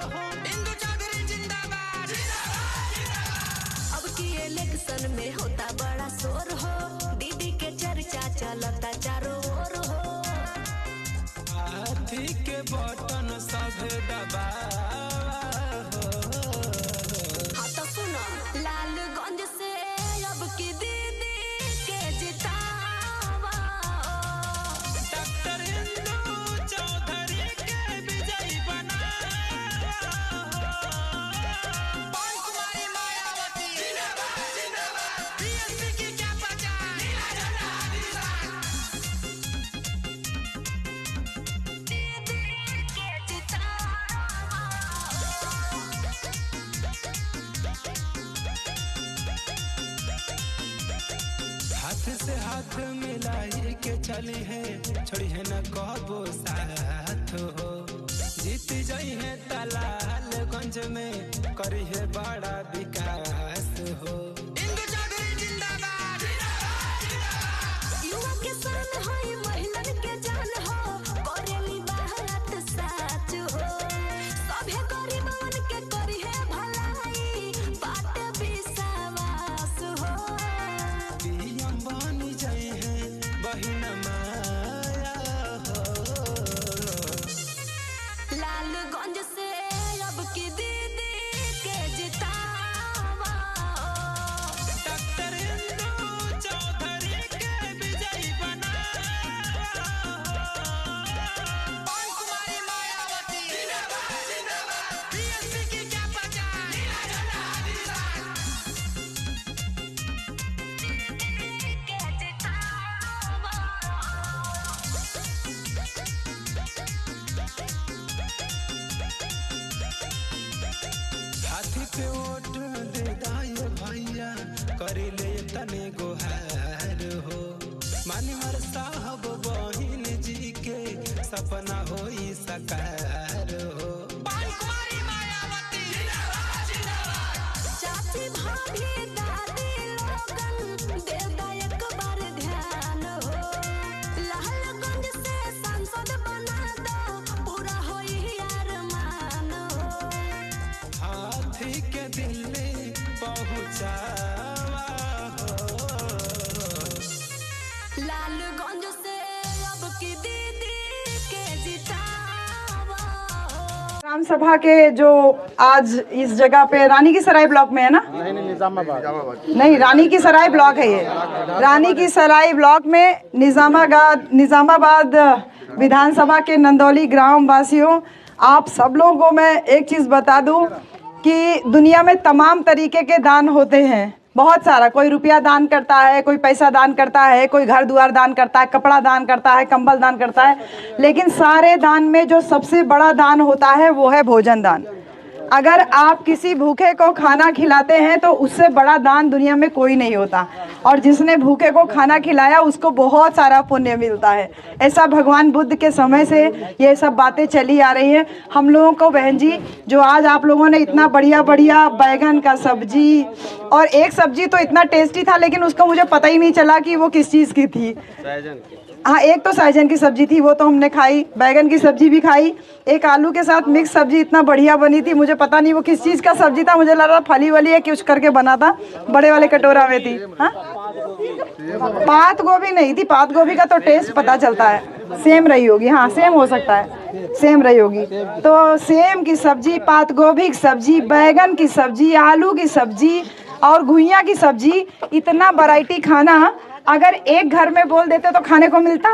इंदु चौधरी जिंदाबाद। अब की इलेक्शन में होता बड़ा शोर हो, दीदी के चर्चा चलता चारों ओर हो। हाथी के बटन सब दबा हाँ तो सुनो, लालगंज से अब की दीदी के जितावा। डॉक्टर इंदु चौधरी के विजयी बनावा। पवन कुमारी मायावती जिंदाबाद जिंदाबाद। बीएसपी की क्या पहचान, नीला झंडा हाथ निशान। दीदी के जितावा। हाथ से हाथ मिलाई के चली है, छोड़ी है न कबो साथ हो। जीत जाई है तलालगंज में, करी है बड़ा विकास हो। इंदु चौधरी जिंदाबाद जिंदाबाद। युवा के शान है, महिलन के जान हो, करेली बात सच हो। सभे गरीबन के करी है भलाई, बात विश्वास हो। पीएम बनी जाए हैं बहिन माया हो। लालगंज से अब की दीदी के जितावा। डॉक्टर इंदु चौधरी के विजयी बनावा। पवन कुमारी मायावती जिंदाबाद जिंदाबाद। बीएसपी की क्या पहचान, नीला झंडा हाथ निशान। के जितावा। हाथी पे वोट दे दाए भैया, करे ले तने गोहार हो। मानिमर साहब बहिन जी के सपना होई साकार हो। पवन कुमारी मायावती जिंदाबाद जिंदाबाद। चाची भाभी दादी लोगन दे दा एक बार ध्यान हो। लालगंज से सांसद बना दो, पूरा होई अरमान हो। हाथी के दिल्ली पहुंचावा हो। लालगंज से अब की दीदी के जितावा हो। ग्राम सभा के जो आज इस जगह पे रानी की सराय ब्लॉक में है ना? नहीं निजामाबाद। नहीं, रानी की सराय ब्लॉक है ये। रानी की सराय ब्लॉक में निजामाबाद विधानसभा के नंदौली ग्राम वासियों, आप सब लोगों को मैं एक चीज़ बता दूं कि दुनिया में तमाम तरीके के दान होते हैं, बहुत सारा। कोई रुपया दान करता है, कोई पैसा दान करता है, कोई घर द्वार दान करता है, कपड़ा दान करता है, कंबल दान करता है, लेकिन सारे दान में जो सबसे बड़ा दान होता है वो है भोजन दान। अगर आप किसी भूखे को खाना खिलाते हैं तो उससे बड़ा दान दुनिया में कोई नहीं होता, और जिसने भूखे को खाना खिलाया उसको बहुत सारा पुण्य मिलता है। ऐसा भगवान बुद्ध के समय से ये सब बातें चली आ रही हैं। हम लोगों को बहन जी, जो आज आप लोगों ने इतना बढ़िया बढ़िया बैगन का सब्जी, और एक सब्जी तो इतना टेस्टी था लेकिन उसका मुझे पता ही नहीं चला कि वो किस चीज़ की थी। हाँ, एक तो सहजन की सब्जी थी, वो तो हमने खाई। बैगन की सब्जी भी खाई। एक आलू के साथ मिक्स सब्जी इतना बढ़िया बनी थी, मुझे पता नहीं वो किस चीज़ का सब्जी था। मुझे लग रहा फली वाली है कुछ करके बना था, बड़े वाले कटोरा में थी। हाँ, पात गोभी नहीं थी। पात गोभी का तो टेस्ट पता चलता है, सेम रही होगी। हाँ, सेम हो सकता है, सेम रही होगी। तो सेम की सब्जी, पात गोभी की सब्जी, बैगन की सब्जी, आलू की सब्जी और घुइयाँ की सब्जी, इतना वैरायटी खाना अगर एक घर में बोल देते तो खाने को मिलता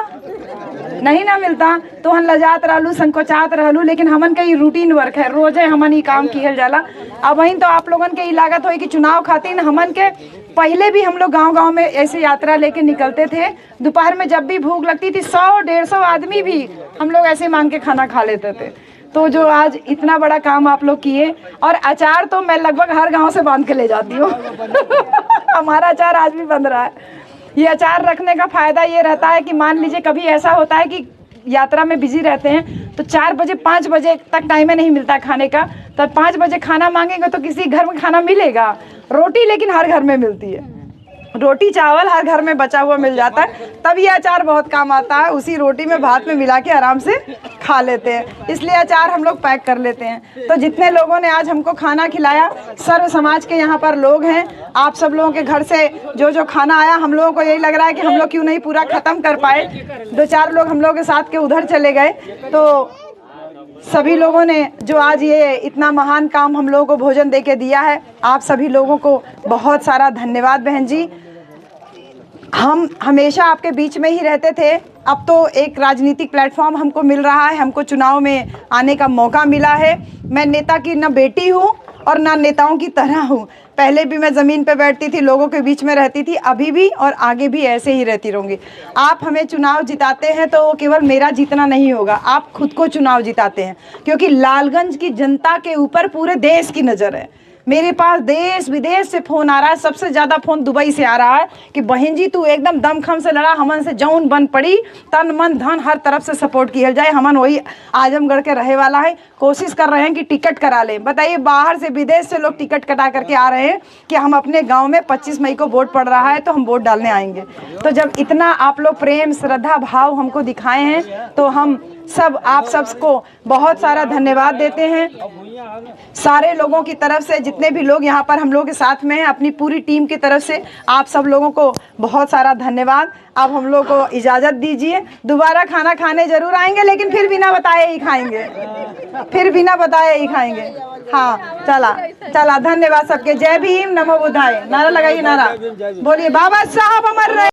नहीं ना मिलता। तो हम लजात रहलू, संकोचात रहलू, लेकिन हमन के रूटीन वर्क है, रोजे हमन ही काम किया जाला। अब वहीं तो आप लोगन के ही लागत हो कि चुनाव खातिर हमन के पहले भी हम लोग गांव-गांव में ऐसे यात्रा लेके निकलते थे। दोपहर में जब भी भूख लगती थी 100-150 आदमी भी हम लोग ऐसे मांग के खाना खा लेते थे। तो जो आज इतना बड़ा काम आप लोग किए, और अचार तो मैं लगभग हर गाँव से बांध के ले जाती हूँ हमारा अचार आज भी बन रहा है। ये अचार रखने का फ़ायदा ये रहता है कि मान लीजिए कभी ऐसा होता है कि यात्रा में बिजी रहते हैं तो 4 बजे 5 बजे तक टाइम नहीं मिलता खाने का, तो 5 बजे खाना मांगेंगे तो किसी घर में खाना मिलेगा, रोटी लेकिन हर घर में मिलती है। रोटी चावल हर घर में बचा हुआ मिल जाता है, तब ये अचार बहुत काम आता है। उसी रोटी में भात में मिला के आराम से खा लेते हैं, इसलिए अचार हम लोग पैक कर लेते हैं। तो जितने लोगों ने आज हमको खाना खिलाया, सर्व समाज के यहाँ पर लोग हैं, आप सब लोगों के घर से जो जो खाना आया, हम लोगों को यही लग रहा है कि हम लोग क्यों नहीं पूरा ख़त्म कर पाए। 2-4 लोग हम लोग के साथ के उधर चले गए। तो सभी लोगों ने जो आज ये इतना महान काम हम लोगों को भोजन दे के दिया है, आप सभी लोगों को बहुत सारा धन्यवाद बहन जी। हम हमेशा आपके बीच में ही रहते थे, अब तो एक राजनीतिक प्लेटफॉर्म हमको मिल रहा है, हमको चुनाव में आने का मौका मिला है। मैं नेता की न बेटी हूँ और ना नेताओं की तरह हूँ। पहले भी मैं ज़मीन पे बैठती थी, लोगों के बीच में रहती थी, अभी भी और आगे भी ऐसे ही रहती रहूँगी। आप हमें चुनाव जिताते हैं तो वो केवल मेरा जीतना नहीं होगा, आप खुद को चुनाव जिताते हैं, क्योंकि लालगंज की जनता के ऊपर पूरे देश की नज़र है। मेरे पास देश विदेश से फ़ोन आ रहा है, सबसे ज़्यादा फ़ोन दुबई से आ रहा है कि बहन जी तू एकदम दमखम से लड़ा, हमन से जौन बन पड़ी, तन मन धन हर तरफ से सपोर्ट किया जाए। हमन वही आजमगढ़ के रहे वाला है, कोशिश कर रहे हैं कि टिकट करा लें। बताइए, बाहर से विदेश से लोग टिकट कटा करके आ रहे हैं कि हम अपने गाँव में 25 मई को वोट पड़ रहा है तो हम वोट डालने आएंगे। तो जब इतना आप लोग प्रेम श्रद्धा भाव हमको दिखाए हैं तो हम सब आप सबको बहुत सारा धन्यवाद देते हैं। सारे लोगों की तरफ से, जितने भी लोग यहाँ पर हम लोग के साथ में हैं, अपनी पूरी टीम की तरफ से आप सब लोगों को बहुत सारा धन्यवाद। अब हम लोग को इजाज़त दीजिए, दोबारा खाना खाने जरूर आएंगे, लेकिन फिर बिना बताए ही खाएंगे, फिर बिना बताए ही खाएंगे। हाँ, चला धन्यवाद सबके। जय भीम, नमो बुद्धाय। नारा लगाइए, नारा बोलिए, बाबा साहब अमर रहे।